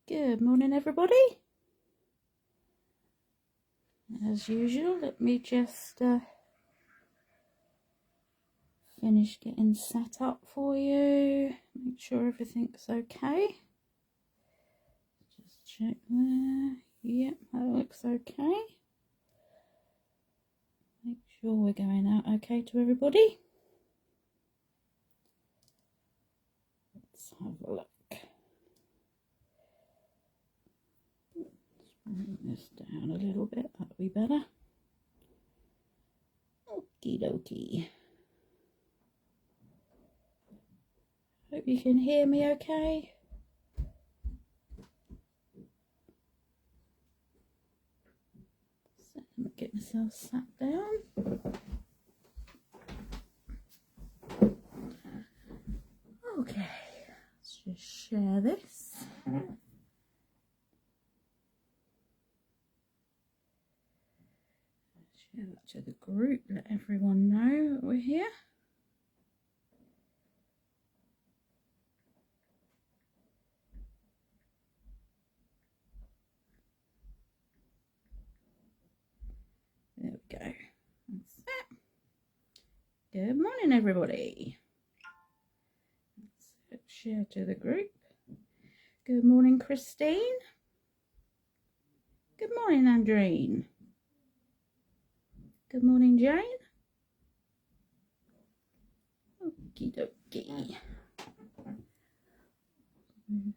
Good morning, everybody. As usual, let me just finish getting set up for you. Make sure everything's okay. Just check there. Yep, that looks okay. Make sure we're going out okay to everybody. Let's have a look. Bring this down a little bit, that'll be better. Okie dokie. Hope you can hear me okay. So let me get myself sat down. Okay, let's just share this. Share that to the group, let everyone know that we're here. There we go. That's it. Good morning, everybody. Let's share to the group. Good morning, Christine. Good morning, Andreen. Good morning, Jane. Okie dokie.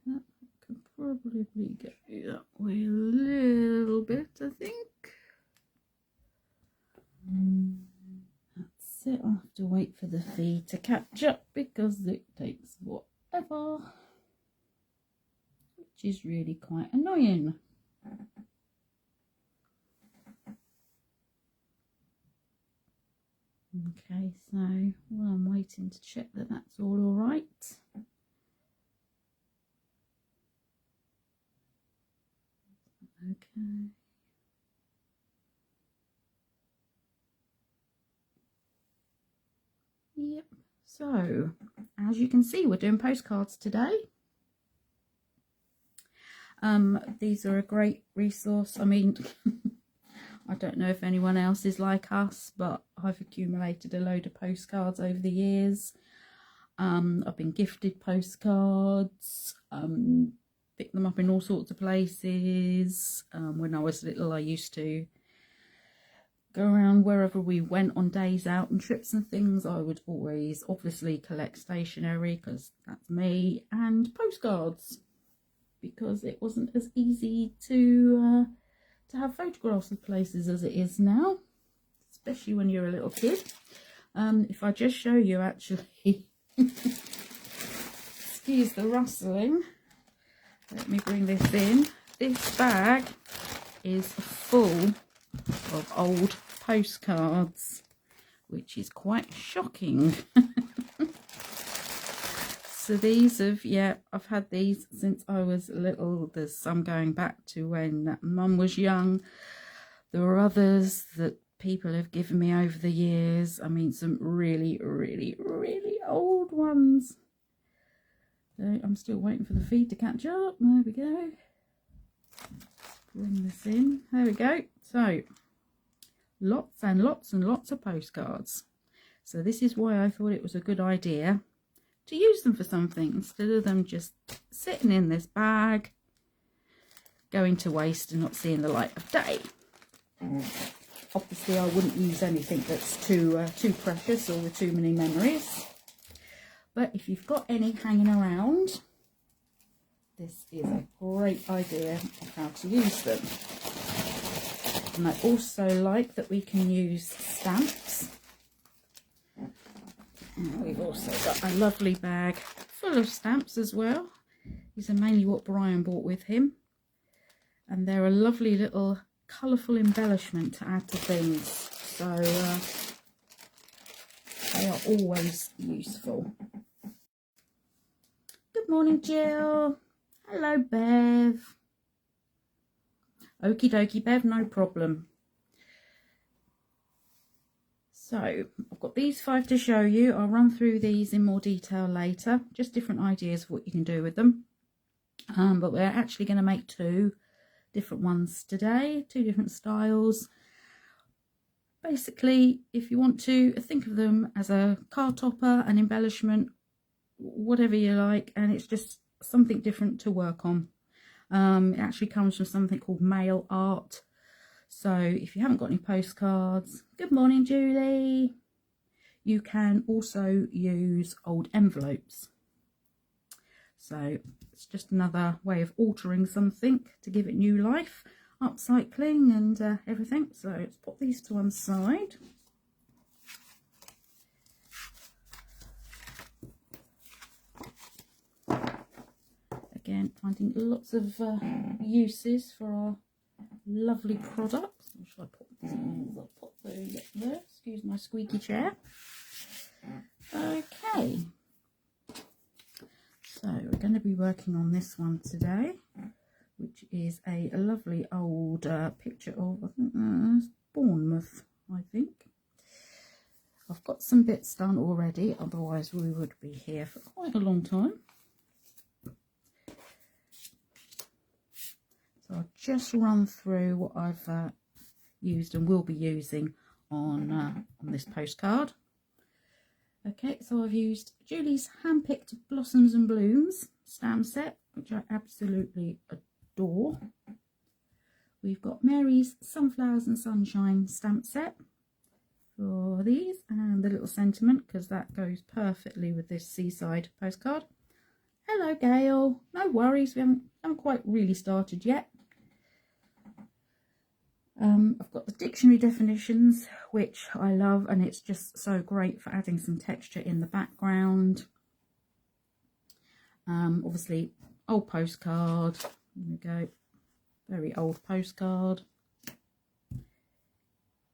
That could probably go that way a little bit, I think. That's it. I'll have to wait for the feed to catch up because it takes forever, which is really quite annoying. Okay, so while I'm waiting to check that that's all right. Okay. Yep. So, as you can see, we're doing postcards today. These are a great resource. I mean, I don't know if anyone else is like us, but I've accumulated a load of postcards over the years. I've been gifted postcards, picked them up in all sorts of places. When I was little, I used to go around wherever we went on days out and trips and things. I would always obviously collect stationery because that's me, and postcards because it wasn't as easy to have photographs of places as it is now, especially when you're a little kid. If I just show you, actually, excuse the rustling, let me bring this in. This bag is full of old postcards, which is quite shocking. So these have, I've had these since I was little. There's some going back to when Mum was young. There are others that people have given me over the years. I mean, some really, really, really old ones. So I'm still waiting for the feed to catch up. There we go. Bring this in. There we go. So lots and lots and lots of postcards. So this is why I thought it was a good idea to use them for something instead of them just sitting in this bag, going to waste and not seeing the light of day. Obviously I wouldn't use anything that's too precious or with too many memories, but if you've got any hanging around, this is a great idea of how to use them. And I also like that we can use stamps. And we've also got a lovely bag full of stamps as well. These are mainly what Brian bought with him. And they're a lovely little colourful embellishment to add to things. So they are always useful. Good morning, Jill. Hello, Bev. Okie dokie, Bev, no problem. So I've got these 5 to show you. I'll run through these in more detail later. Just different ideas of what you can do with them. But we're actually going to make 2 different ones today, 2 different styles. Basically, if you want to think of them as a card topper, an embellishment, whatever you like, and it's just something different to work on. It actually comes from something called mail art. So if you haven't got any postcards, good morning Julie, you can also use old envelopes. So it's just another way of altering something to give it new life, upcycling and everything. So let's put these to one side. Again, finding lots of uses for our lovely products. Or should I put these? I'll put those up there. Excuse my squeaky chair. Okay. So we're going to be working on this one today, which is a lovely old picture of, I think, Bournemouth, I think. I've got some bits done already, otherwise we would be here for quite a long time. So I'll just run through what I've used and will be using on this postcard. Okay, so I've used Julie's Handpicked Blossoms and Blooms stamp set, which I absolutely adore. We've got Mary's Sunflowers and Sunshine stamp set for these, and the little sentiment, because that goes perfectly with this seaside postcard. Hello Gail, no worries, we haven't quite really started yet. I've got the dictionary definitions, which I love, and it's just so great for adding some texture in the background. Obviously, old postcard. There we go. Very old postcard.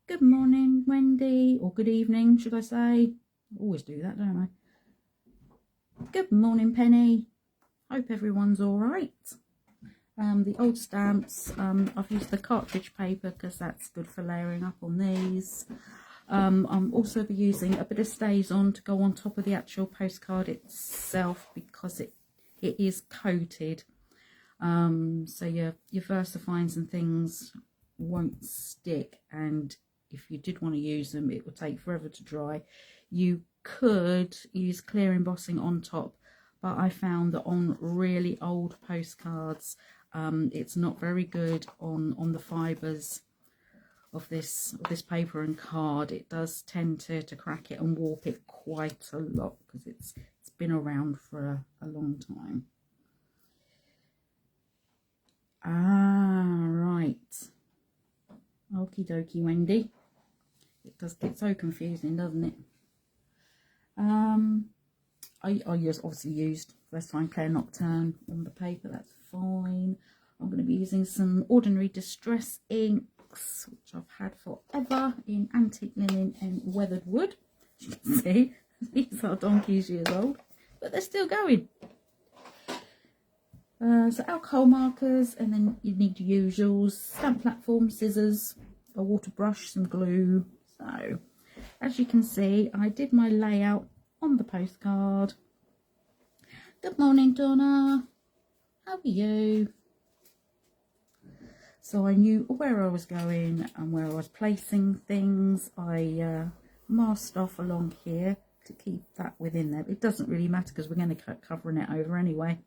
Good morning, Wendy, or good evening, should I say? I always do that, don't I? Good morning, Penny. Hope everyone's all right. The old stamps, I've used the cartridge paper because that's good for layering up on these. I'm also be using a bit of StazOn to go on top of the actual postcard itself, because it is coated. So your VersaFines and things won't stick, and if you did want to use them, it would take forever to dry. You could use clear embossing on top, but I found that on really old postcards, it's not very good on the fibres of this paper and card. It does tend to crack it and warp it quite a lot, because it's been around for a long time. Right. Okie dokie, Wendy. It does get so confusing, doesn't it? I obviously used VersaFine Clair Nocturne on the paper, that's fine. I'm going to be using some Ordinary Distress inks, which I've had forever, in antique linen and weathered wood. As you can see, these are donkey's years old, but they're still going. So alcohol markers, and then you need your usuals: stamp platform, scissors, a water brush, some glue. So as you can see, I did my layout on the postcard. Good morning, Donna. How are you? So I knew where I was going and where I was placing things. I masked off along here to keep that within there. It doesn't really matter because we're going to cut covering it over anyway.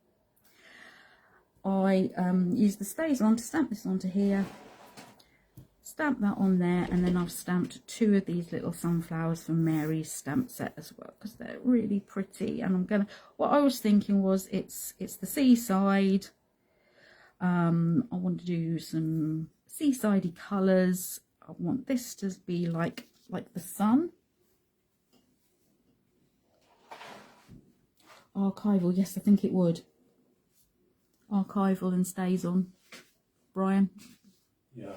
I used the StazOn to stamp this onto here, stamp that on there, and then I've stamped 2 of these little sunflowers from Mary's stamp set as well, because they're really pretty. And I'm gonna, what I was thinking was, it's the seaside. I want to do some seasidey colours. I want this to be like the sun. Archival, yes, I think it would. Archival and StazOn, Brian. Yeah.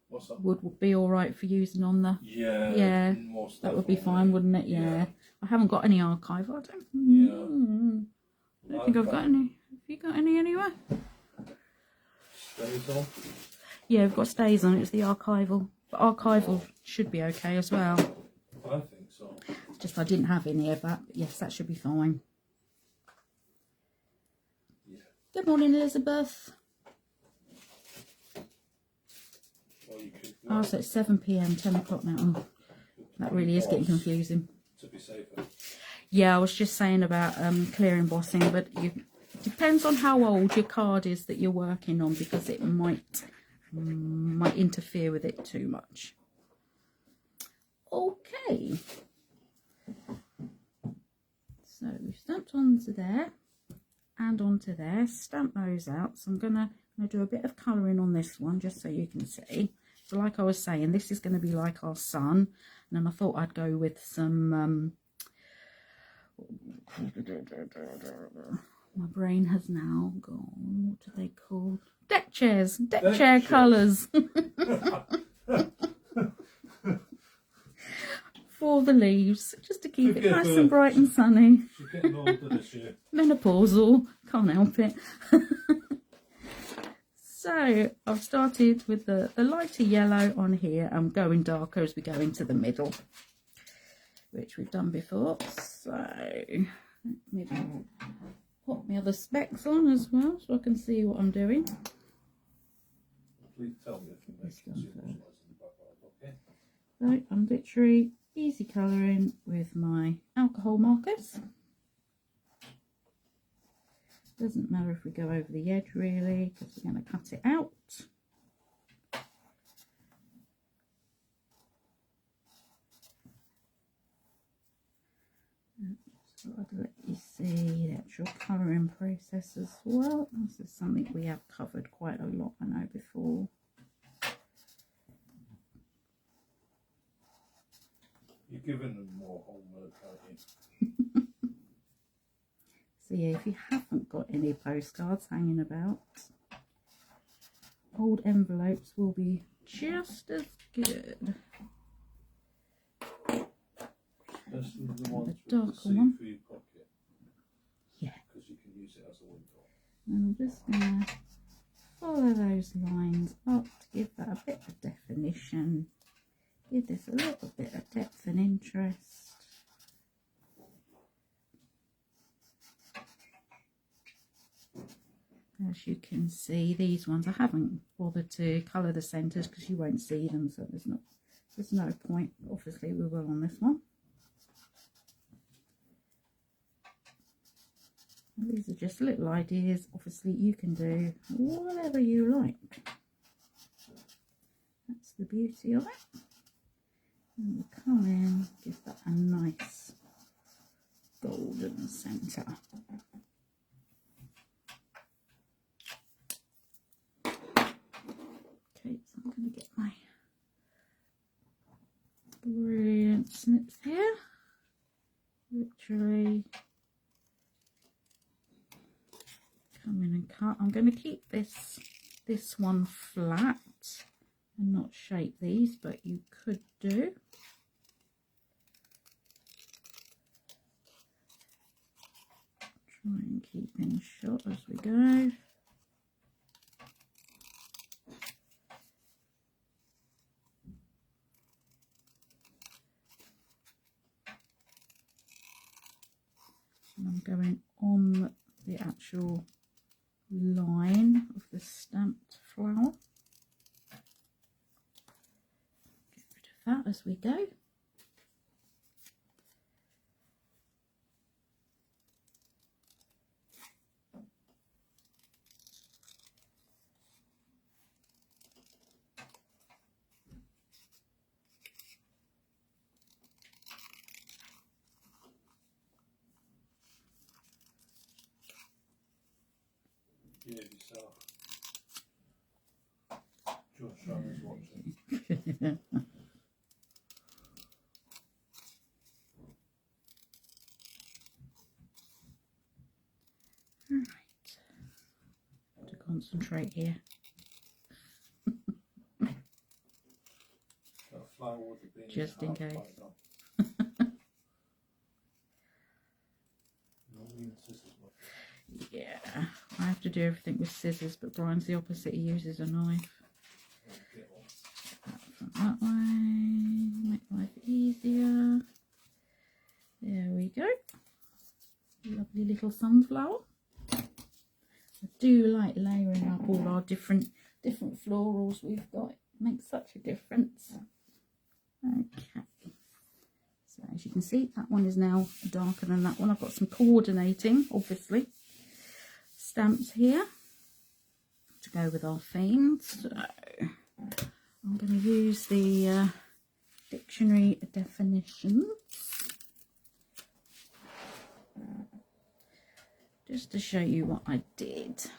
What's that? Would be all right for using on the. Yeah. That would be fine, wouldn't it? Yeah. I haven't got any archival. I don't think I've got any. Have you got any anywhere? StazOn? Yeah, we've got StazOn. It's the archival, but archival should be okay as well. I think so. It's just I didn't have any of that. But yes, that should be fine. Good morning, Elizabeth. Or you could, Oh, so it's 7 p.m, 10 o'clock now. Oh, that really is getting confusing. to be safer. Yeah, I was just saying about clear embossing, but it depends on how old your card is that you're working on, because it might interfere with it too much. Okay. So we've stamped onto there and onto there. Stamp those out. So I'm gonna do a bit of colouring on this one just so you can see. So like I was saying, this is going to be like our sun, and then I thought I'd go with some my brain has now gone. What are they called? Deck chairs. Deck chair colours. For the leaves, just to keep it nice and bright and sunny. She's getting older this year. Menopausal, can't help it. So I've started with the lighter yellow on here. I'm going darker as we go into the middle, which we've done before. So maybe put my other specs on as well so I can see what I'm doing. Please tell me if you make it too much noise in the background, okay? So I'm literally easy colouring with my alcohol markers. Doesn't matter if we go over the edge really, because we're going to cut it out. Just thought I'd let you see the actual colouring process as well. This is something we have covered quite a lot, I know, before. You're giving them more homework, aren't you? So yeah, if you haven't got any postcards hanging about, old envelopes will be just as good. Especially the ones The with darker the see one. through pocket. Yeah. Because you can use it as a window. And I'm just going to follow those lines up to give that a bit of definition. Give this a little bit of depth and interest. As you can see, these ones I haven't bothered to colour the centres because you won't see them, so there's no point. Obviously we will on this one. And these are just little ideas. Obviously you can do whatever you like. That's the beauty of it. And we'll come in, give that a nice golden centre. Okay, so I'm going to get my brilliant snips here. Literally come in and cut. I'm going to keep this one flat and not shape these, but you could do. Try and keep in shot as we go. And I'm going on the actual line of the stamped flower. Get rid of that as we go. Yeah, yourself. George Shannon's watching. Right. Have to concentrate here. That flower would have been Just in half case. bite on. No mean scissors, but Yeah, I have to do everything with scissors, but Brian's the opposite. He uses a knife. get on. From that way, make life easier. There we go. Lovely little sunflower. I do like layering up all our different florals we've got. It makes such a difference. Okay. So as you can see, that one is now darker than that one. I've got some coordinating, obviously, stamps here to go with our themes. So I'm going to use the dictionary definitions just to show you what I did.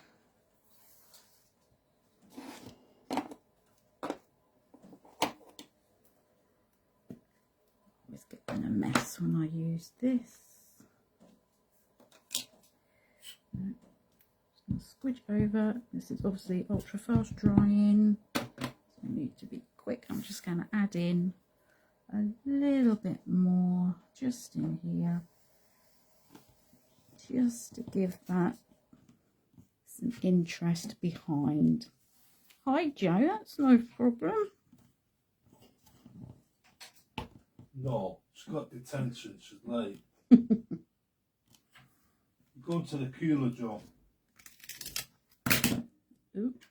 Always get in a mess when I use this. Just going to squidge over. This is obviously ultra fast drying, so I need to be quick. I'm just going to add in a little bit more just in here, just to give that some interest behind. Hi Joe, that's no problem. No, she's got detention, she's late. Go to the cooler, Joe. Oop.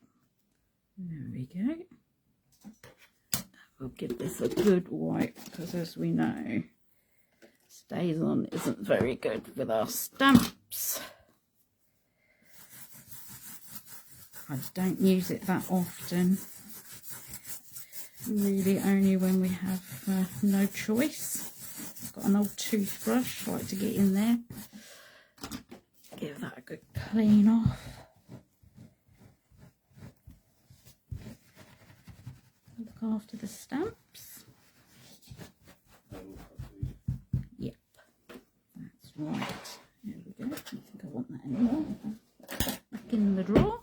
There we go. We'll give this a good wipe, because as we know, StazOn isn't very good with our stamps. I don't use it that often, really only when we have no choice. I've got an old toothbrush, I like to get in there, give that a good clean off. Look after the stamps. Yep, that's right. There we go. I don't think I want that anymore. Back in the drawer.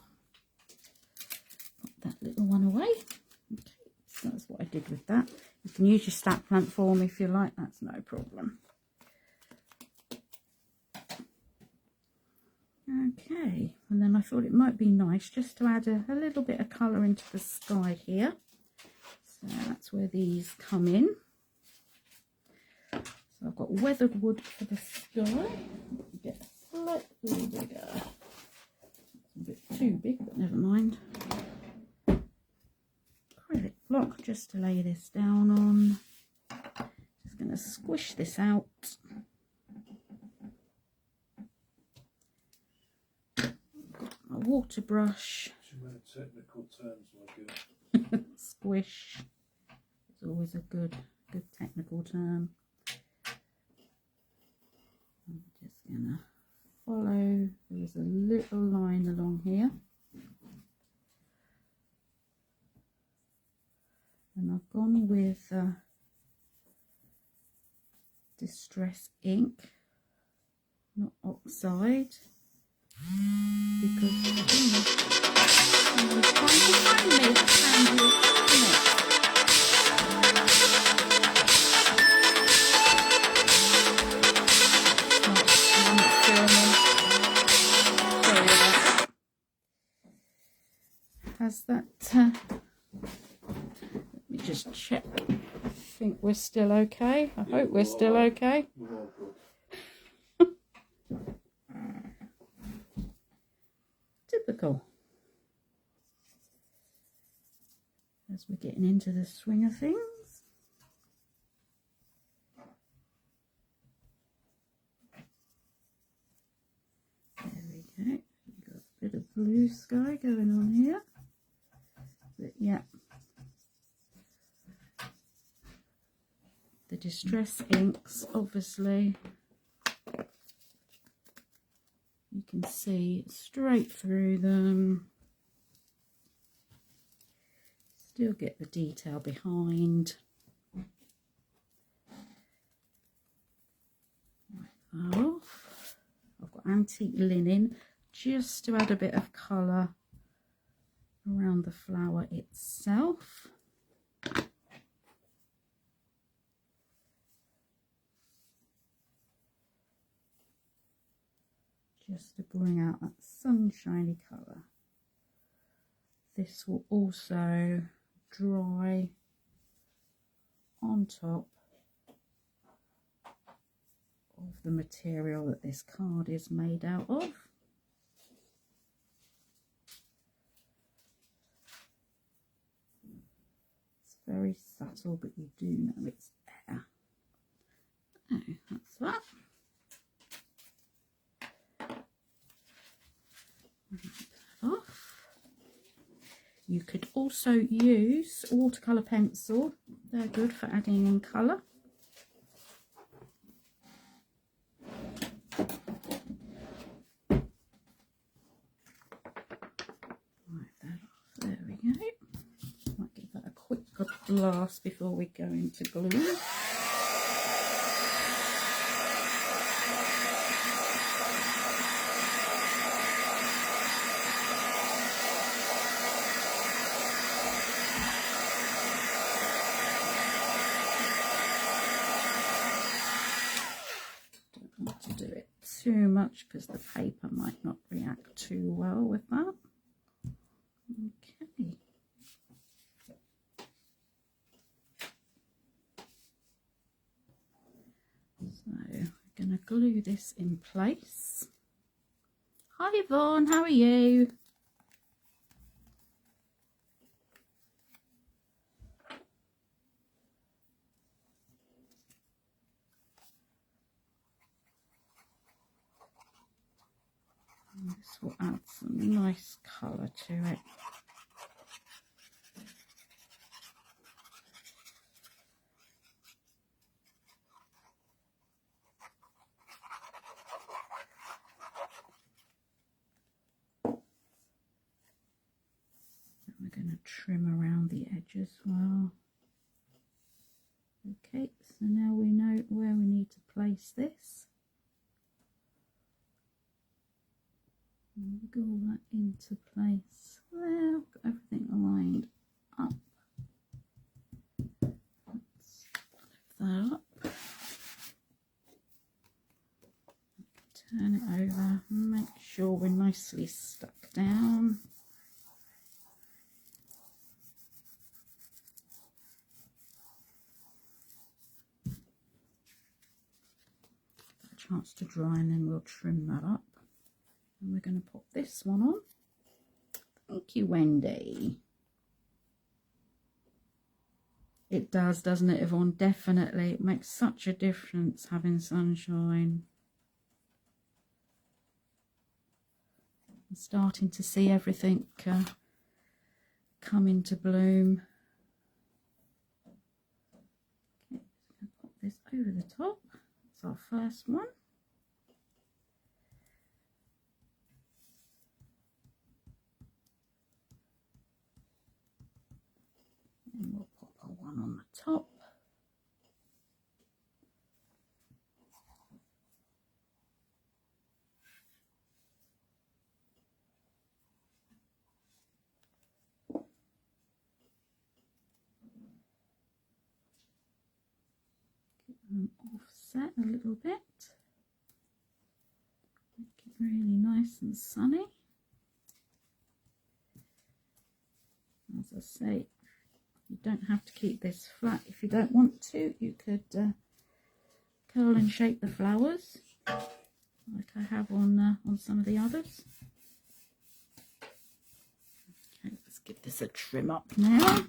Put that little one away. Okay, so that's what I did with that. You can use your stack plant form if you like, that's no problem. Okay, and then I thought it might be nice just to add a little bit of colour into the sky here. So that's where these come in. So I've got weathered wood for the sky. Get slightly bigger. It's a bit too big, but never mind. Acrylic block just to lay this down on. Just going to squish this out. Got my water brush. Too many technical terms, my dear. Squish. It's always a good technical term. I'm just gonna follow. There's a little line along here, and I've gone with distress ink, not oxide, because someone's trying to find me. Has that let me just check. I think we're still okay. I hope we're still okay. We're all good. Typical. As we're getting into the swing of things. There we go. We've got a bit of blue sky going on here. But yeah. The distress inks, obviously, you can see straight through them. Still get the detail behind. Oh, I've got antique linen just to add a bit of colour around the flower itself. Just to bring out that sunshiny colour. This will also dry on top of the material that this card is made out of. very subtle, but you do know it's there. Oh, that's that. Off. You could also use watercolour pencil. They're good for adding in colour. There we go. Might give that a quick blast before we go into glue. Don't want to do it too much because the paper might not react too well with that. Okay. So we're going to glue this in place. Hi Yvonne, how are you? And this will add some nice colour to it. We're going to trim around the edge as well. Okay, so now we know where we need to place this. And wiggle that into place. Well, got everything lined up. Let's lift that up. Turn it over. Make sure we're nicely stuck down. Chance to dry, and then we'll trim that up. And we're going to pop this one on. Thank you, Wendy. It does, doesn't it, Yvonne? Definitely. It makes such a difference having sunshine. I'm starting to see everything come into bloom. Okay, just going to pop this over the top. That's our first one. And we'll pop a one on the top. Get them offset a little bit. Make it really nice and sunny. As I say, you don't have to keep this flat. If you don't want to, you could curl and shape the flowers like I have on some of the others. Okay, let's give this a trim up now.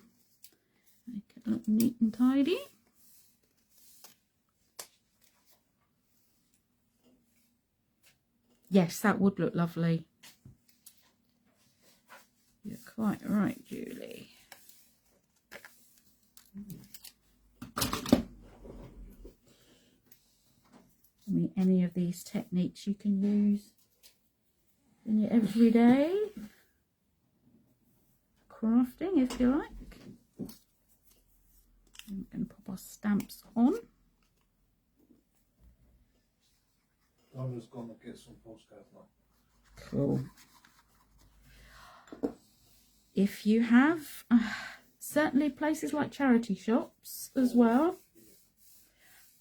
Make it look neat and tidy. Yes, that would look lovely. You're quite right, Julie. I mean, any of these techniques you can use in your everyday crafting, if you like. I'm going to pop our stamps on. Donna's gonna get some postcards now. Cool. If you have certainly places like charity shops as well,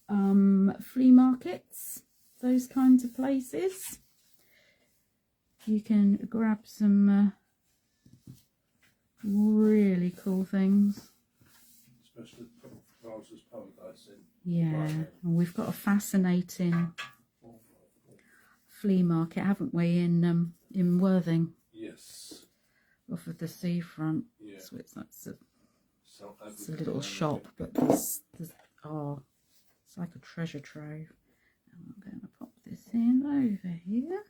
flea markets, those kinds of places, you can grab some really cool things. Especially Rose's Paradise in. Yeah, and we've got a fascinating flea market, haven't we, in Worthing? Yes. Off of the seafront. Yeah. So that's a So It's a little shop, but there's oh, it's like a treasure trove. And I'm going to pop this in over here.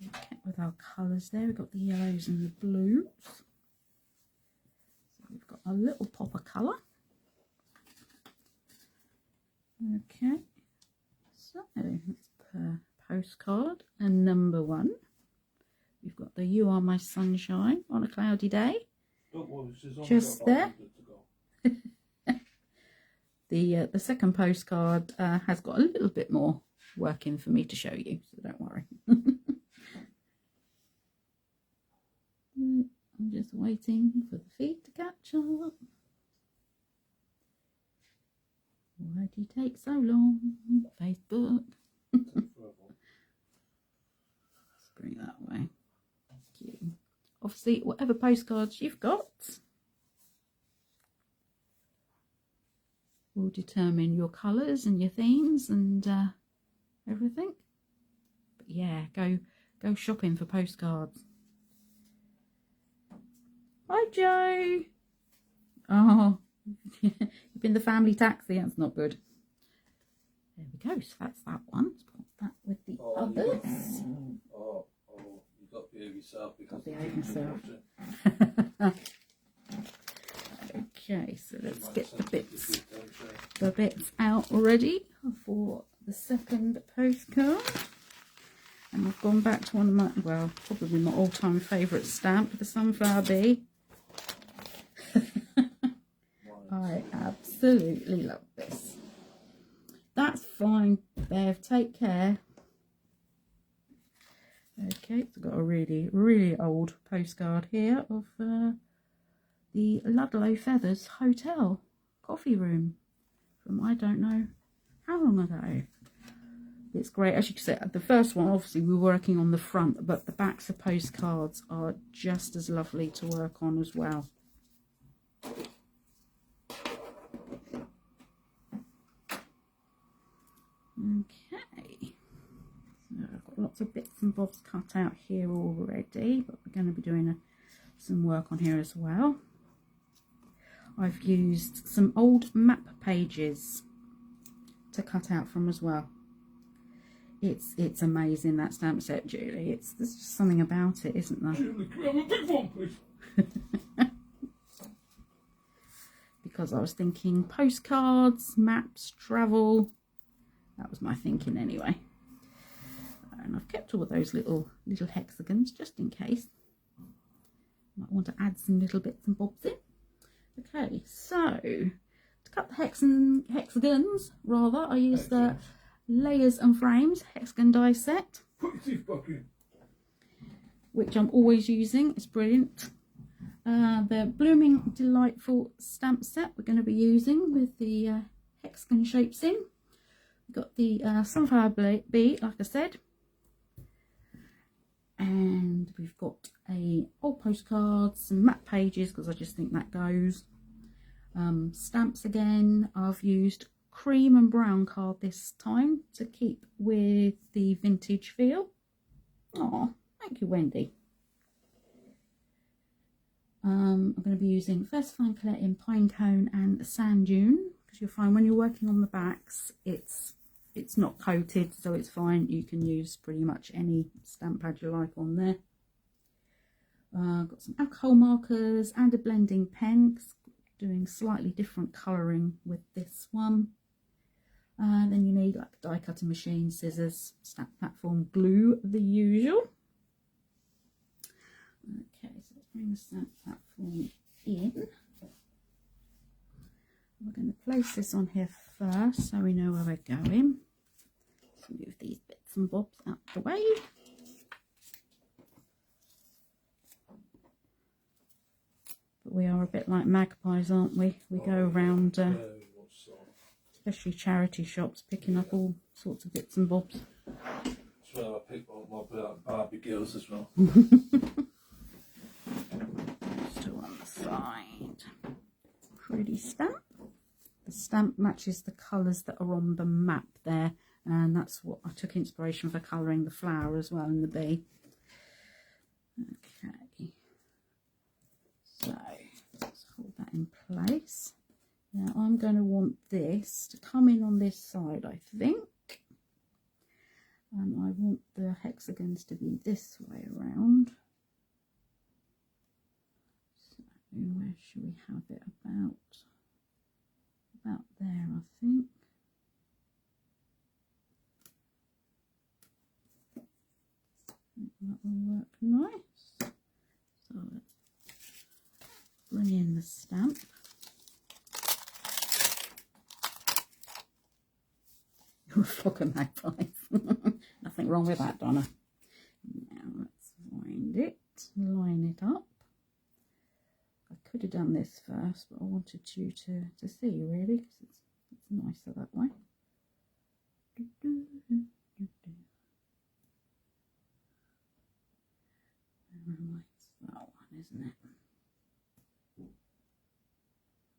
Okay, with our colours there, we've got the yellows and the blues. So we've got a little pop of colour. Okay, so that's per postcard. And number 1, we've got the You Are My Sunshine on a cloudy day. Just there. The second postcard has got a little bit more work in for me to show you, so don't worry. I'm just waiting for the feed to catch up. Why do you take so long, Facebook? Let's bring that way. Thank you. Obviously, whatever postcards you've got will determine your colours and your themes and everything. But yeah, go shopping for postcards. Hi Joe. Oh, you've been the family taxi. That's not good. There we go. So that's that one. Let's put that with the others. You've got to behave yourself because Okay, so let's get the bits out already for the second postcard. And I've gone back to one of my, well, probably my all-time favourite stamp, the sunflower bee. I absolutely love this. That's fine, Bev, take care. Okay, it's got a really, really old postcard here of the Ludlow Feathers Hotel coffee room from I don't know how long ago. It's great. As you can see, the first one, obviously, we're working on the front, but the backs of postcards are just as lovely to work on as well. Okay, so I've got lots of bits and bobs cut out here already, but we're going to be doing some work on here as well. I've used some old map pages to cut out from as well. It's amazing, that stamp set, Julie. There's just something about it, isn't there? Julie, can we have a big one, please? Because I was thinking postcards, maps, travel. That was my thinking anyway. And I've kept all those little hexagons just in case. Might want to add some little bits and bobs in. Okay, so to cut the hexagons, rather, I used the Layers and Frames hexagon die set, which I'm always using. It's brilliant. The Blooming Delightful stamp set we're going to be using with the hexagon shapes in. We've got the sunflower bee, like I said, and we've got old postcards, some map pages because I just think that goes. Stamps again. I've used cream and brown card this time to keep with the vintage feel. Oh, thank you, Wendy. I'm going to be using Versifying Colette in Pinecone and Sand Dune, because you'll find when you're working on the backs it's not coated, so it's fine. You can use pretty much any stamp pad you like on there. Got some alcohol markers and a blending pen, doing slightly different colouring with this one. Then you need like a die cutting machine, scissors, stamp platform, glue, the usual. Okay, so let's bring the stamp platform in. We're going to place this on here first so we know where we're going. Let's move these bits and bobs out the way. But we are a bit like magpies, aren't we? We go around, especially charity shops, picking up all sorts of bits and bobs. That's where I pick up my Barbie girls as well. Still on the side. Pretty stamp. The stamp matches the colours that are on the map there, and that's what I took inspiration for colouring the flower as well and the bee. Okay, so let's hold that in place. Now I'm going to want this to come in on this side, I think. And I want the hexagons to be this way around. So where should we have it? About there, I think. That will work nice. So let's bring in the stamp. You're a flock of magpies. Nothing wrong with that, Donna. Now let's find it, line it up. I could have done this first, but I wanted you to see really, because it's nicer that way. It's that one, isn't it?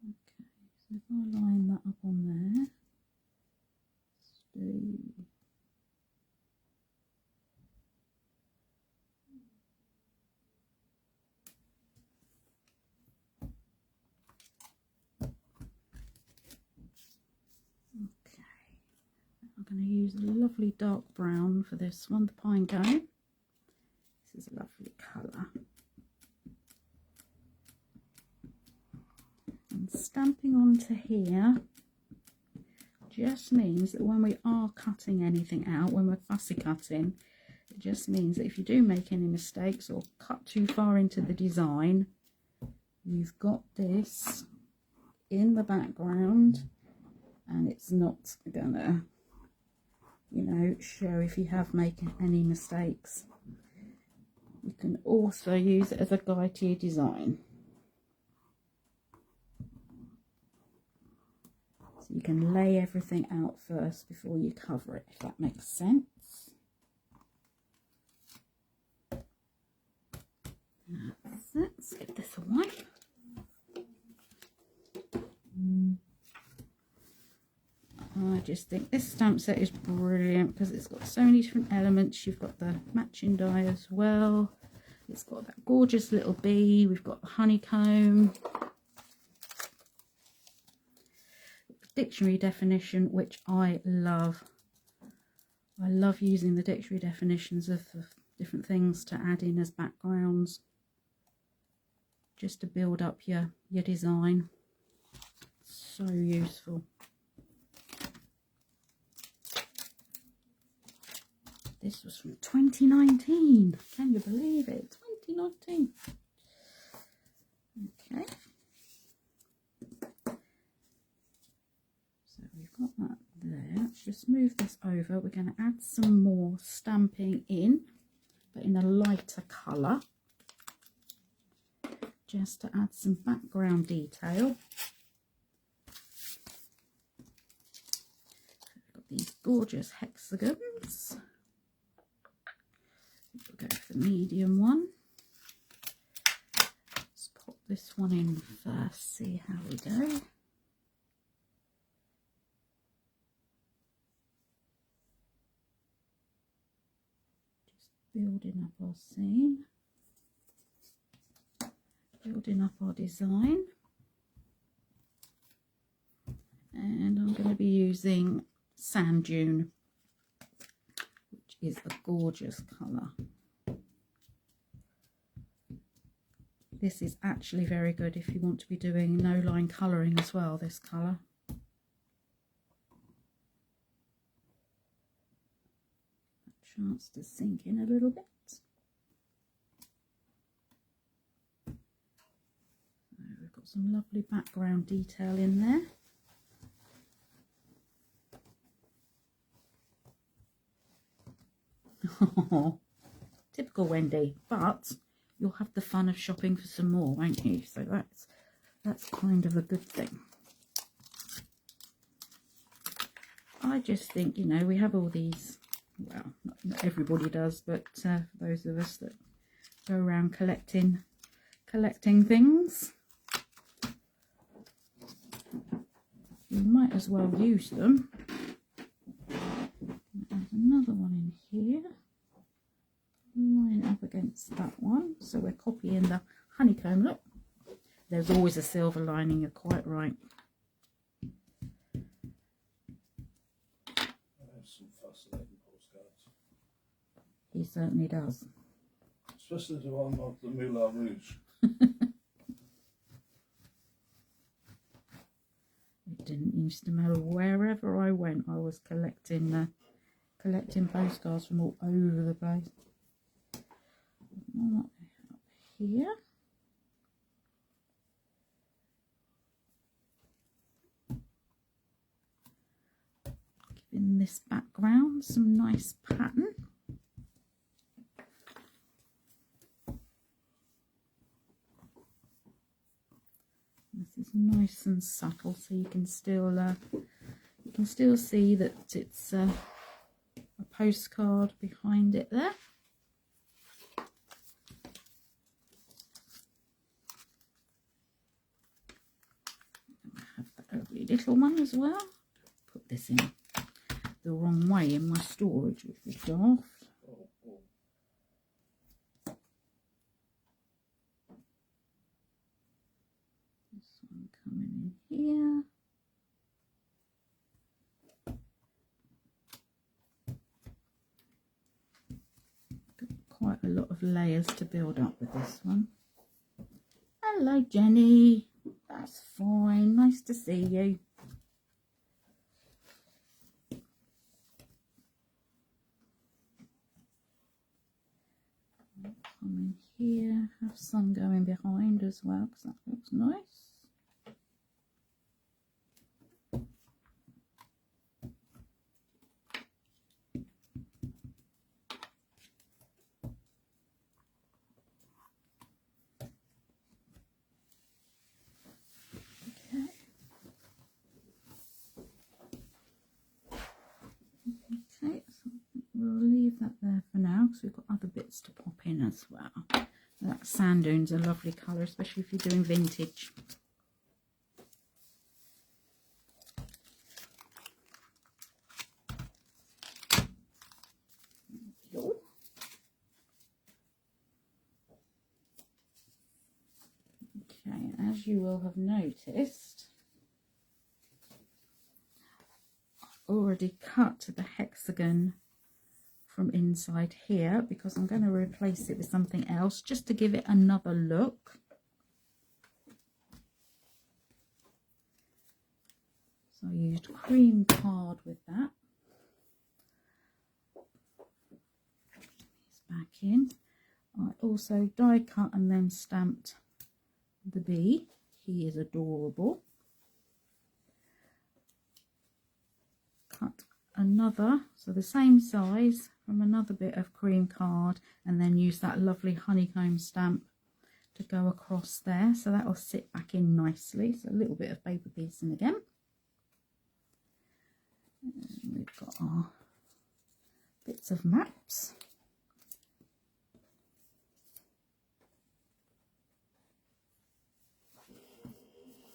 Okay, so if I line that up on there, I'm going to use a lovely dark brown for this one, the pine cone. This is a lovely colour. And stamping onto here just means that when we are cutting anything out, when we're fussy cutting, it just means that if you do make any mistakes or cut too far into the design, you've got this in the background and it's not gonna, you know, show if you have made any mistakes. You can also use it as a guide to your design. So you can lay everything out first before you cover it, if that makes sense. That's it. Let's give this a wipe. I just think this stamp set is brilliant because it's got so many different elements. You've got the matching die as well. It's got that gorgeous little bee. We've got the honeycomb. Dictionary definition, which I love. I love using the dictionary definitions of different things to add in as backgrounds, just to build up your design. So useful. This was from 2019. Can you believe it? 2019. Okay. So we've got that there. Let's just move this over. We're going to add some more stamping in, but in a lighter colour, just to add some background detail. We've got these gorgeous hexagons. We'll go for the medium one. Let's pop this one in first, see how we go. Just building up our scene, building up our design. And I'm going to be using Sand Dune, which is a gorgeous colour. This is actually very good if you want to be doing no line colouring as well, this colour. A chance to sink in a little bit. So we've got some lovely background detail in there. Oh, typical Wendy, but you'll have the fun of shopping for some more, won't you? So that's kind of a good thing. I just think, you know, we have all these, well, not everybody does, but for those of us that go around collecting things, you might as well use them. There's another one in here. Line it up against it's that one. So we're copying the honeycomb look. There's always a silver lining, you're quite right. Some fascinating postcards. He certainly does. Especially the one of the Moulin Rouge. It didn't used to matter. Wherever I went, I was collecting postcards from all over the place. Up here. Giving this background some nice pattern. This is nice and subtle, so you can still see that it's a postcard behind it there. I have the ugly little one as well. Put this in the wrong way in my storage, which was daft. This one coming in here. Got quite a lot of layers to build up with this one. Hello, Jenny. That's fine. Nice to see you. Come in here, have some going behind as well, because that looks nice. Okay, so we'll leave that there for now because we've got other bits to pop in as well. That sand dune's a lovely colour, especially if you're doing vintage. Okay, as you will have noticed, already cut the hexagon from inside here because I'm going to replace it with something else just to give it another look. So I used cream card with that. It's back in. I also die cut and then stamped the bee. He is adorable. Cut another, so the same size, from another bit of cream card, and then use that lovely honeycomb stamp to go across there, so that will sit back in nicely. So a little bit of paper piecing again. And we've got our bits of maps.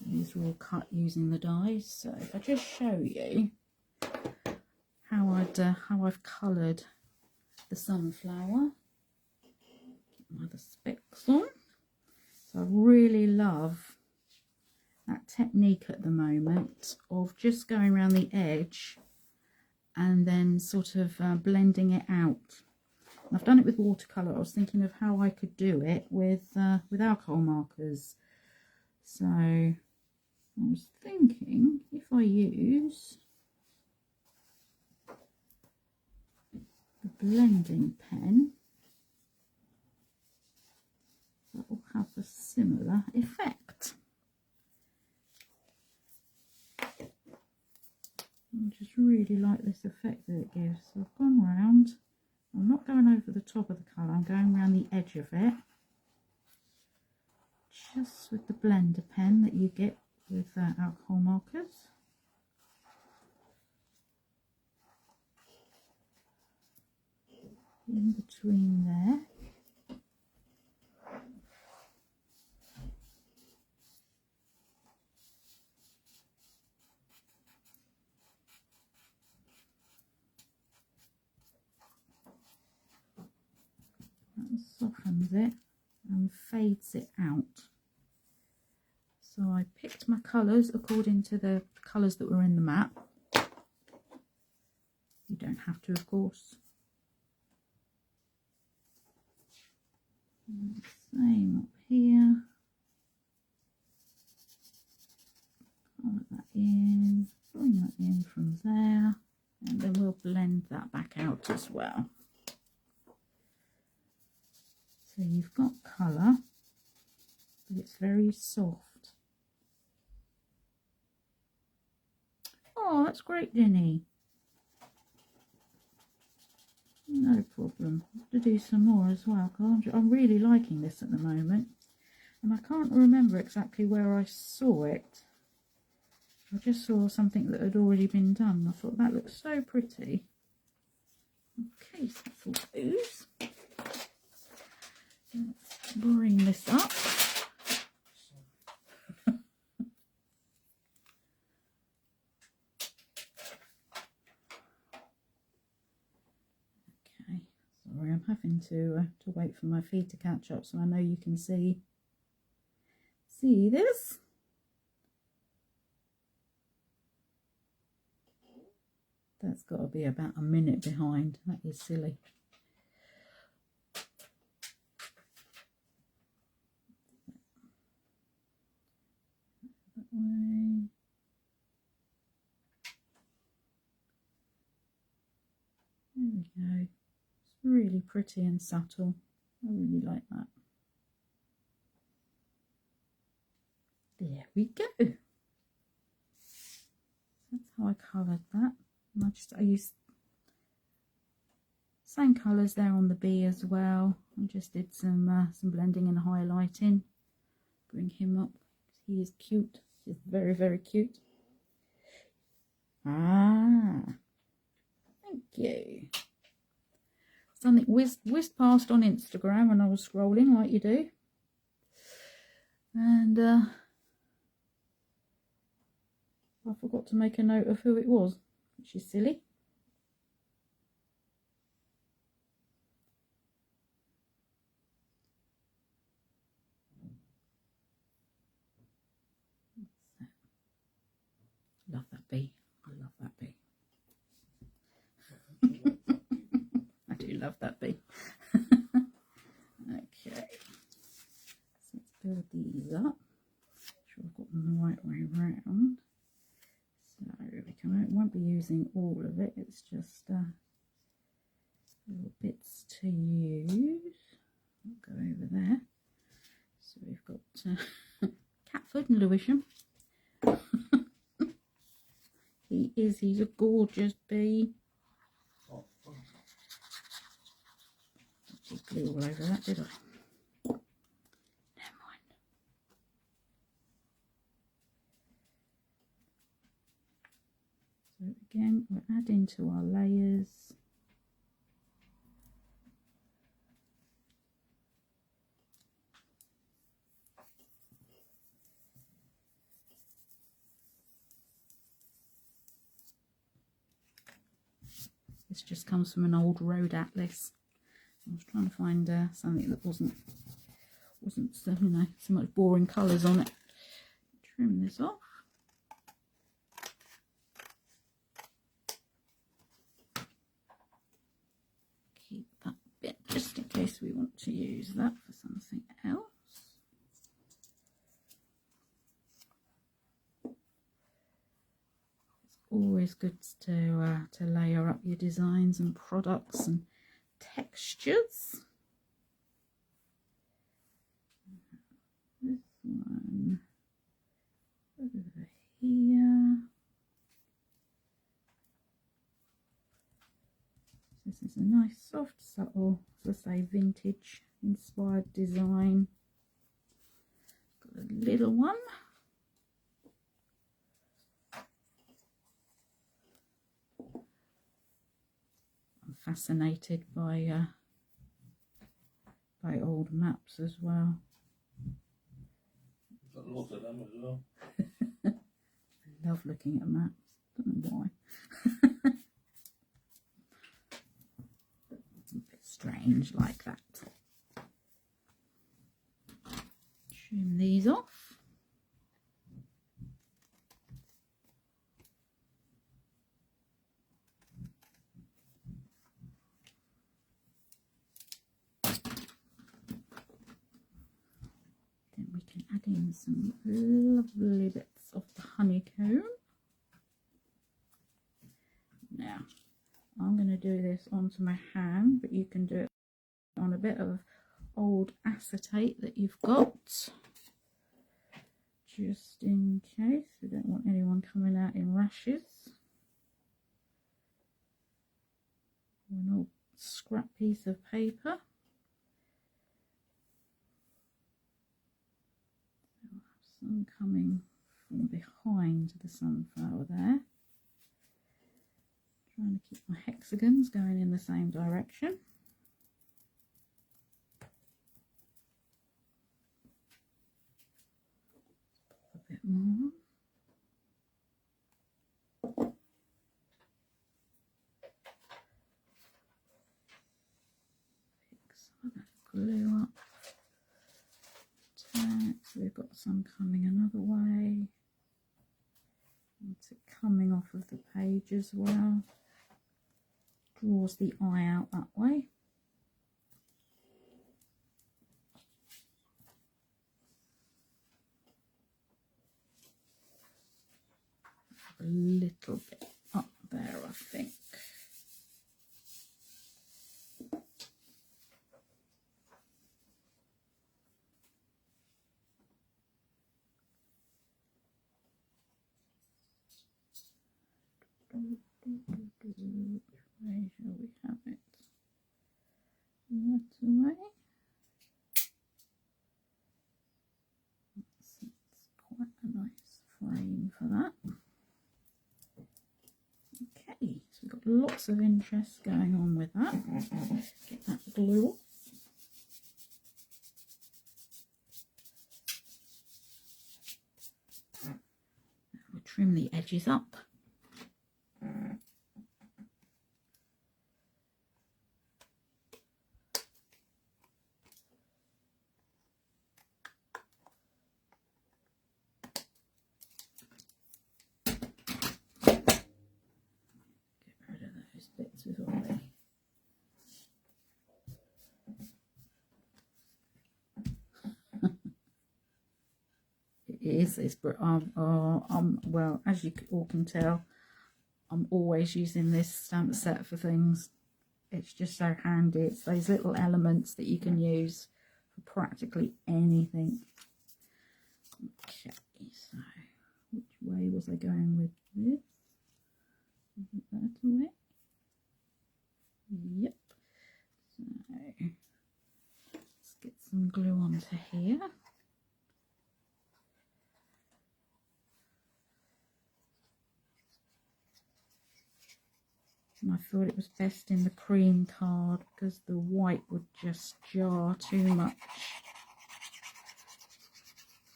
These are all cut using the dies. So if I just show you how I've coloured the sunflower. Get my other specs on. So I really love that technique at the moment of just going around the edge and then sort of blending it out. And I've done it with watercolour. I was thinking of how I could do it with alcohol markers. So I was thinking if I use the blending pen, that will have a similar effect. I just really like this effect that it gives. So I've gone round. I'm not going over the top of the colour, I'm going around the edge of it. Just with the blender pen that you get with alcohol markers. In between there. softens it and fades it out. So I picked my colours according to the colours that were in the map. You don't have to, of course. And same up here. Colour that in, bring that in from there, and then we'll blend that back out as well. So you've got colour, but it's very soft. Oh, that's great, Jenny. No problem. I have to do some more as well, because I'm really liking this at the moment. And I can't remember exactly where I saw it. I just saw something that had already been done. I thought that looks so pretty. Okay, so that's all those. Let's bring this up. Okay, sorry, I'm having to wait for my feed to catch up, so I know you can see this. That's got to be about a minute behind. That is silly. That way. There we go. It's really pretty and subtle. I really like that. There we go. That's how I coloured that. I used same colours there on the bee as well. I just did some blending and highlighting. Bring him up. He is cute. He's very, very cute. Ah, thank you. Something whizzed past on Instagram when I was scrolling, like you do, and I forgot to make a note of who it was, which is silly. Love that bee. I love that bee. I do love that bee. Okay, so let's build these up. Make sure I've got them the right way around. So we won't be using all of it. It's just little bits to use. I'll go over there. So we've got Catford and Lewisham. He's a gorgeous bee. Did glue all over that, did I? Never mind. So again, we're adding to our layers. This just comes from an old road atlas. I was trying to find something that wasn't so, you know, so much boring colours on it. Trim this off. Keep that bit just in case we want to use that for something else. Always good to layer up your designs and products and textures. This one over here. This is a nice, soft, subtle, as I say, vintage inspired design. Got a little one. Fascinated by old maps as well. Got lots of them as well. I love looking at maps. Don't know why. A bit strange like that. these off. Then we can add in some lovely bits of the honeycomb. Now, I'm going to do this onto my hand, but you can do it on a bit of old acetate that you've got, just in case. We don't want anyone coming out in rashes. An old scrap piece of paper. I'll have some coming from behind the sunflower there. Trying to keep my hexagons going in the same direction. A bit more. Pick some of that glue up. Turn it so we've got some coming another way. It's coming off of the page as well. Draws the eye out that way. A little bit up there, I think. Where shall we have it? That away. It's quite a nice frame for that. Okay, so we've got lots of interest going on with that. Get that glue off. Now we'll trim the edges up. Bits with all the it's well, as you all can tell, I'm always using this stamp set for things. It's just so handy. It's those little elements that you can use for practically anything. Okay, so which way was I going with this? Is it that way? Yep. So let's get some glue onto here. And I thought it was best in the cream card because the white would just jar too much.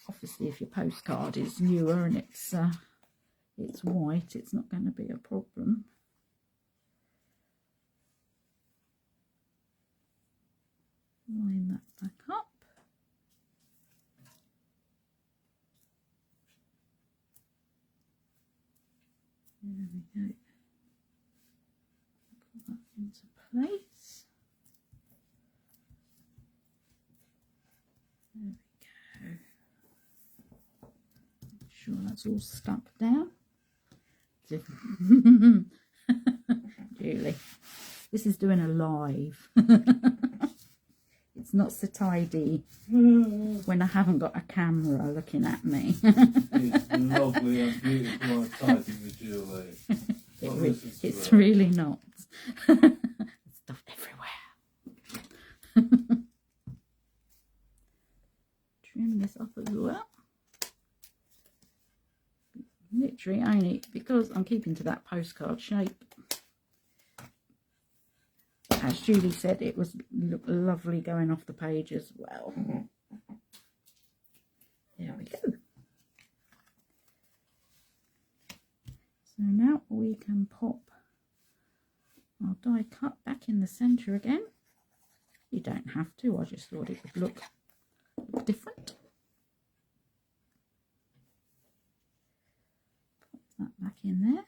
Obviously, if your postcard is newer and it's white, it's not going to be a problem. Line that back up. There we go. Put that into place. There we go. Make sure that's all stuck down. Julie, this is doing a live. It's not so tidy when I haven't got a camera looking at me. It's lovely and beautiful and tidy with Julie. It's really not. Stuff everywhere. Trim this up as well. Literally only because I'm keeping to that postcard shape. As Julie said, it was lovely going off the page as well. There we go. So now we can pop our die cut back in the centre again. You don't have to, I just thought it would look different. in there.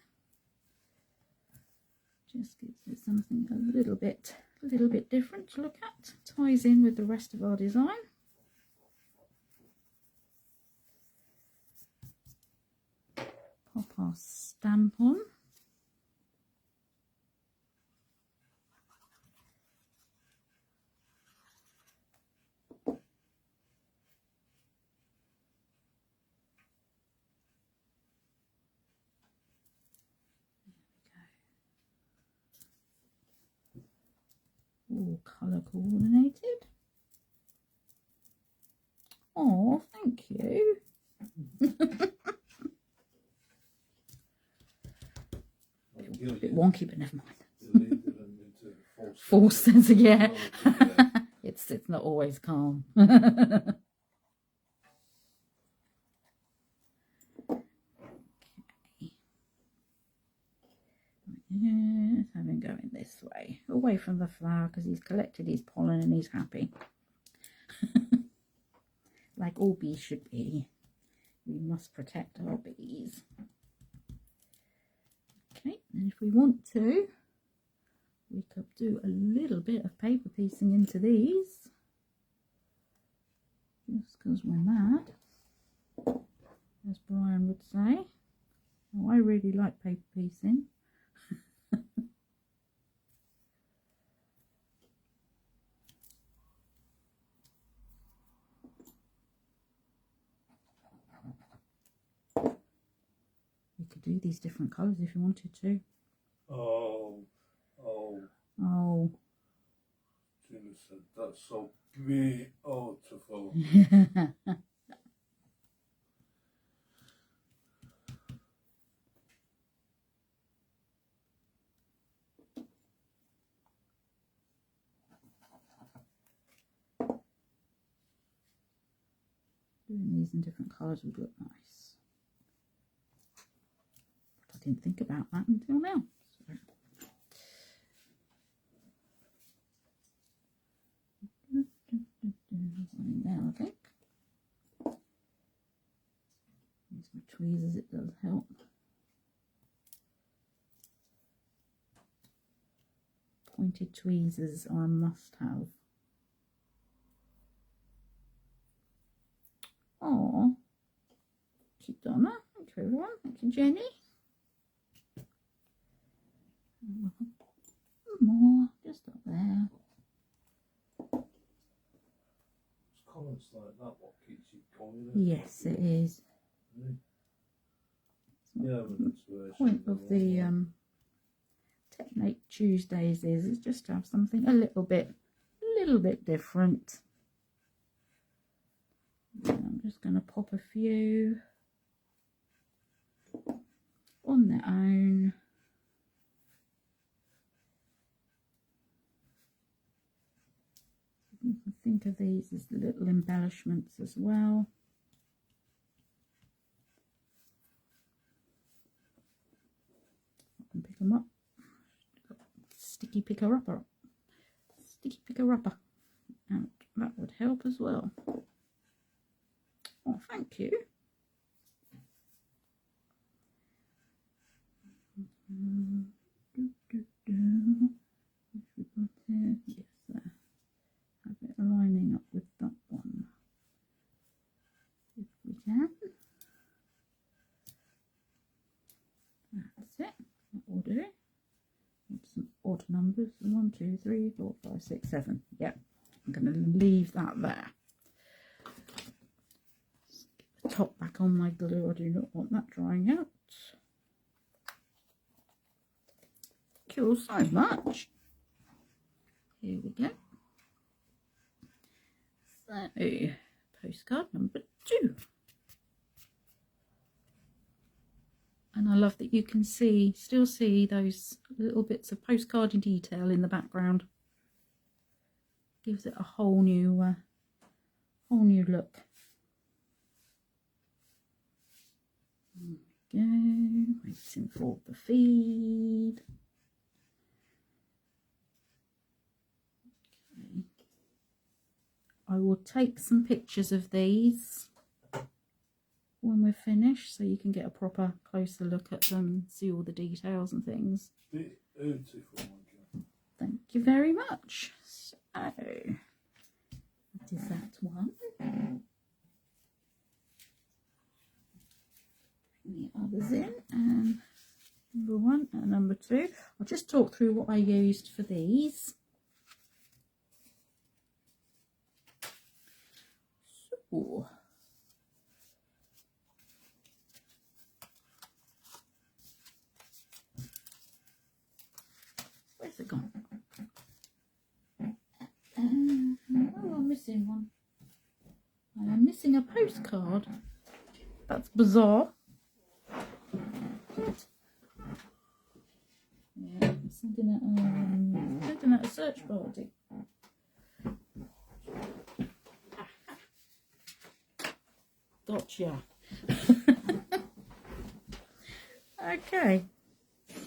Just gives it something a little bit different to look at. Ties in with the rest of our design. Pop our stamp on. All colour coordinated. Oh, thank you. A bit wonky, but never mind. False sense, yeah. It's not always calm. Yes, have him going this way, away from the flower, because he's collected his pollen and he's happy. Like all bees should be. We must protect our bees. Okay, and if we want to, we could do a little bit of paper piecing into these. Just because we're mad, as Brian would say. Oh, I really like paper piecing. You could do these different colours if you wanted to. Oh. Jameson, that's so beautiful. Doing these in different colours would look nice. But I didn't think about that until now. So. One there, I think. Use my tweezers, it does help. Pointed tweezers are a must-have. Oh, thank you, Donna. Thank you, everyone. Thank you, Jenny. More, just up there. It's comments like that what keeps you going. Yes, it is. Yeah, The point of the Technique Tuesdays is just to have something a little bit different. I'm just going to pop a few on their own. You can think of these as little embellishments as well. I can pick them up. Sticky picker-upper. Sticky picker-upper. And that would help as well. Oh, thank you. Yes, there. Have it lining up with that one. If we can. That's it. That will do. Some odd numbers. 1, 2, 3, 4, 5, 6, 7. Yep. I'm going to leave that there. Get the top back on my glue. I do not want that drying out. Cool, so much. Here we go. So, postcard number 2. And I love that you can still see those little bits of postcardy detail in the background. Gives it a whole new look. There we go. Waiting for the feed. Okay. I will take some pictures of these when we're finished, so you can get a proper closer look at them, see all the details and things. Beautiful, my girl. Thank you very much. So that is that one. Bring the others in, and number 1 and number 2. I'll just talk through what I used for these. So, where's it gone? Oh, I'm missing one. I am missing a postcard. That's bizarre. What? Yeah, I'm sending out a search party. Gotcha. Okay,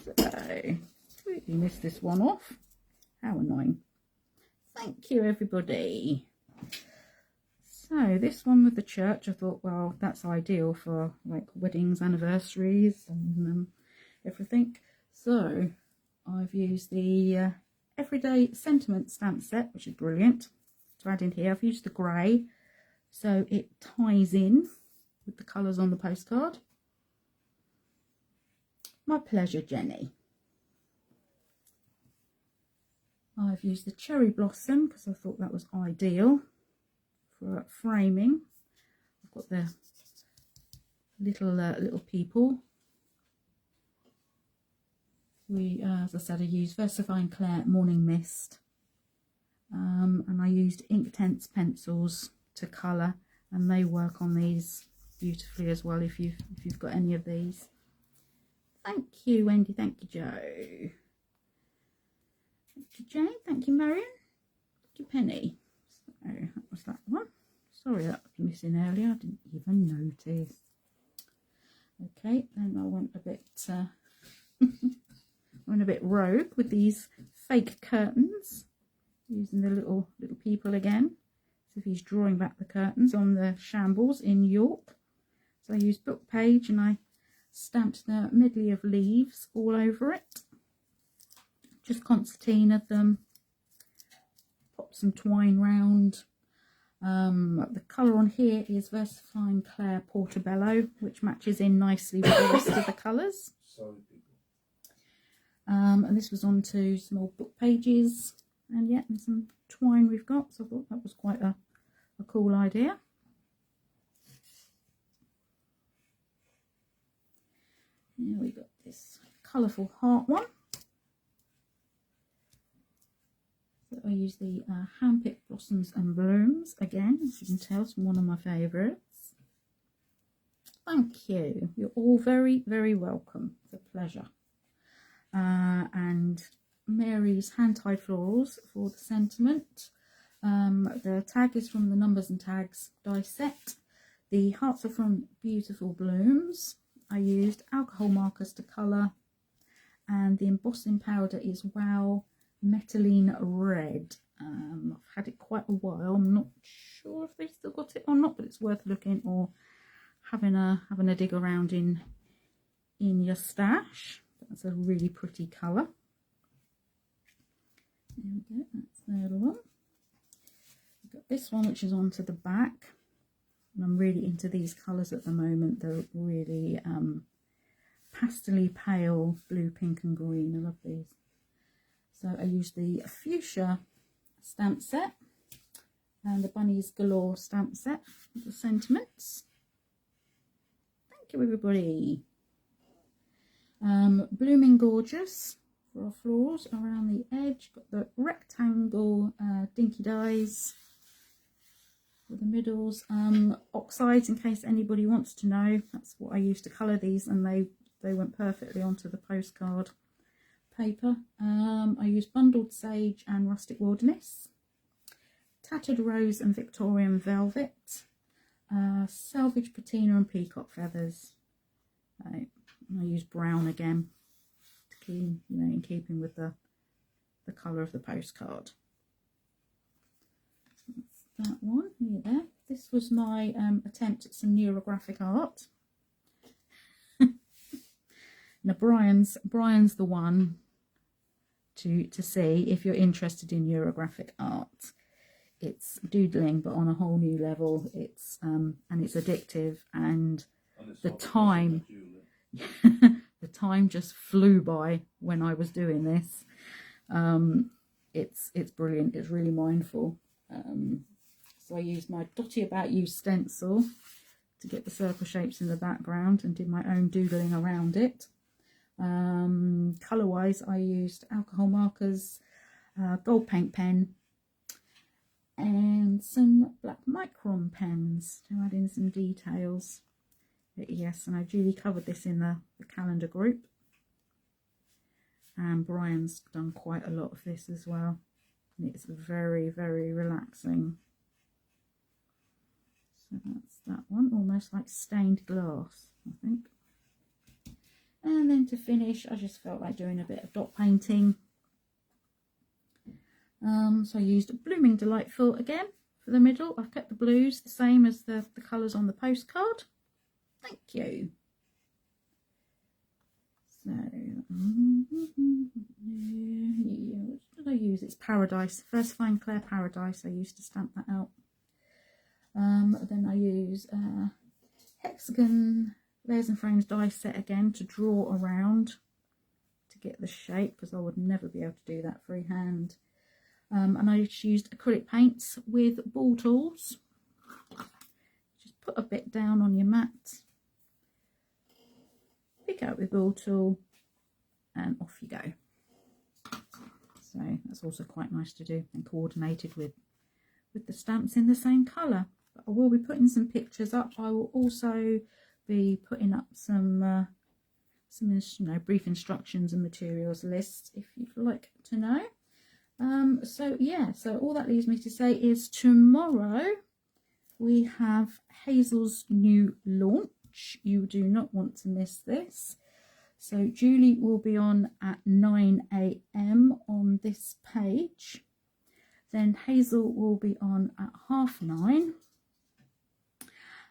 so completely missed this one off. How annoying. Thank you, everybody. So this one with the church, I thought, well, that's ideal for like weddings, anniversaries, and everything. So I've used the Everyday Sentiment stamp set, which is brilliant to add in here. I've used the grey, so it ties in with the colours on the postcard. My pleasure, Jenny. I've used the cherry blossom because I thought that was ideal for framing. I've got the little people. As I said, I used Versifying Claire Morning Mist, and I used Inktense pencils to colour, and they work on these beautifully as well if you've got any of these. Thank you, Wendy. Thank you, Joe. Thank you, Jane. Thank you, Marion. Thank you, Penny. So that was that one. Sorry that was missing earlier. I didn't even notice. Okay, then I went a bit went a bit rogue with these fake curtains, using the little people again. So if he's drawing back the curtains on the shambles in York. So I used book page and I stamped the medley of leaves all over it. Just concertinaed them, pop some twine round. The colour on here is Versifying Claire Portobello, which matches in nicely with the rest of the colours. Sorry, people. And this was onto some old book pages, and yeah, and some twine we've got, so I thought that was quite a cool idea. Here we got this colourful heart one. So I use the hand-picked blossoms and blooms again, as you can tell, it's one of my favourites. Thank you. You're all very, very welcome. It's a pleasure. And Mary's hand-tied florals for the sentiment. The tag is from the Numbers and Tags die set. The hearts are from Beautiful Blooms. I used alcohol markers to colour, and the embossing powder is Wow Metaline Red. I've had it quite a while. I'm not sure if they still got it or not, but it's worth looking or having a dig around in your stash. That's a really pretty colour. There we go, that's the other one. We've got this one, which is onto the back. And I'm really into these colours at the moment. They're really pastel-y pale blue, pink and green. I love these. So I used the Fuchsia stamp set and the Bunnies Galore stamp set with the sentiments. Thank you, everybody. Blooming Gorgeous for our florals around the edge. Got the rectangle dinky dies for the middles. Oxides, in case anybody wants to know. That's what I used to colour these, and they went perfectly onto the postcard paper. I used Bundled Sage and Rustic Wilderness. Tattered Rose and Victorian Velvet. Salvage Patina and Peacock Feathers. I use brown again to keep, in keeping with the colour of the postcard. So that's that one. There. this was my attempt at some neurographic art. Now Brian's the one to see if you're interested in neurographic art. It's doodling, but on a whole new level. It's and it's addictive, and the time the time just flew by when I was doing this. It's brilliant. It's really mindful. So I used my Dotty About You stencil to get the circle shapes in the background and did my own doodling around it. Colour wise, I used alcohol markers, gold paint pen, and some black micron pens to add in some details. But yes, and I duly covered this in the calendar group. And Brian's done quite a lot of this as well. And it's very, very relaxing. So that's that one, almost like stained glass, I think. And then to finish, I just felt like doing a bit of dot painting. So I used Blooming Delightful again for the middle. I've kept the blues the same as the colours on the postcard. Thank you. So, what did I use? It's Paradise. First Fine Claire Paradise. I used to stamp that out. Then I use Hexagon Layers and Frames die set again to draw around to get the shape, because I would never be able to do that freehand. And I just used acrylic paints with ball tools. Just put a bit down on your mat, pick out with ball tool, and off you go. So that's also quite nice to do, and coordinated with the stamps in the same colour. But I will be putting some pictures up. I will also be putting up some brief instructions and materials lists if you'd like to know. So yeah, so all that leaves me to say is tomorrow we have Hazel's new launch. You do not want to miss this. So Julie will be on at 9 AM on this page. Then Hazel will be on at 9:30.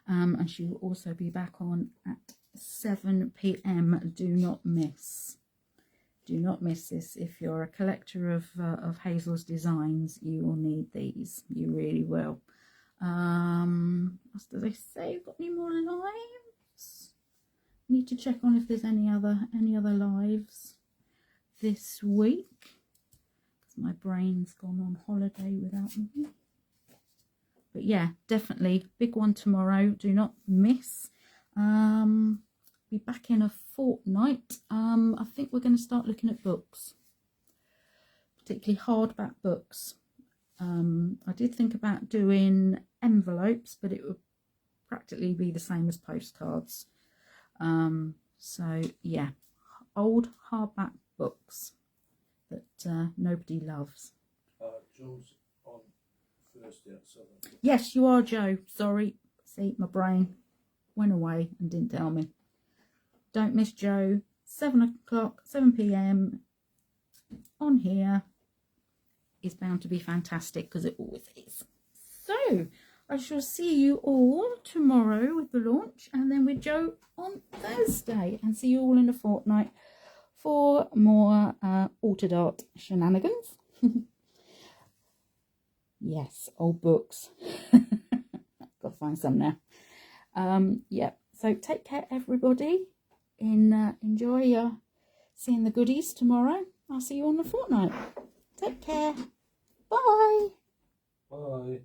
And she will also be back on at 7 PM. Do not miss. Do not miss this. If you're a collector of Hazel's designs, you will need these. You really will. What did they say? Got any more lives? Need to check on if there's any other lives this week, because my brain's gone on holiday without me. But yeah, definitely big one tomorrow. Do not miss. Be back in a fortnight. I think we're going to start looking at books, particularly hardback books. I did think about doing envelopes, but it would practically be the same as postcards. So yeah, old hardback books that nobody loves. Joe's on Thursday at 7. Yes, you are, Joe. Sorry. See, my brain went away and didn't tell me. Don't miss Joe. 7 PM on here is bound to be fantastic, because it always is. So I shall see you all tomorrow with the launch, and then with Joe on Thursday, and see you all in a fortnight for more altered art shenanigans. Yes, old books. Gotta find some now. Yeah, so take care everybody, enjoy seeing the goodies tomorrow. I'll see you on the fortnight. Take care. Bye. Bye.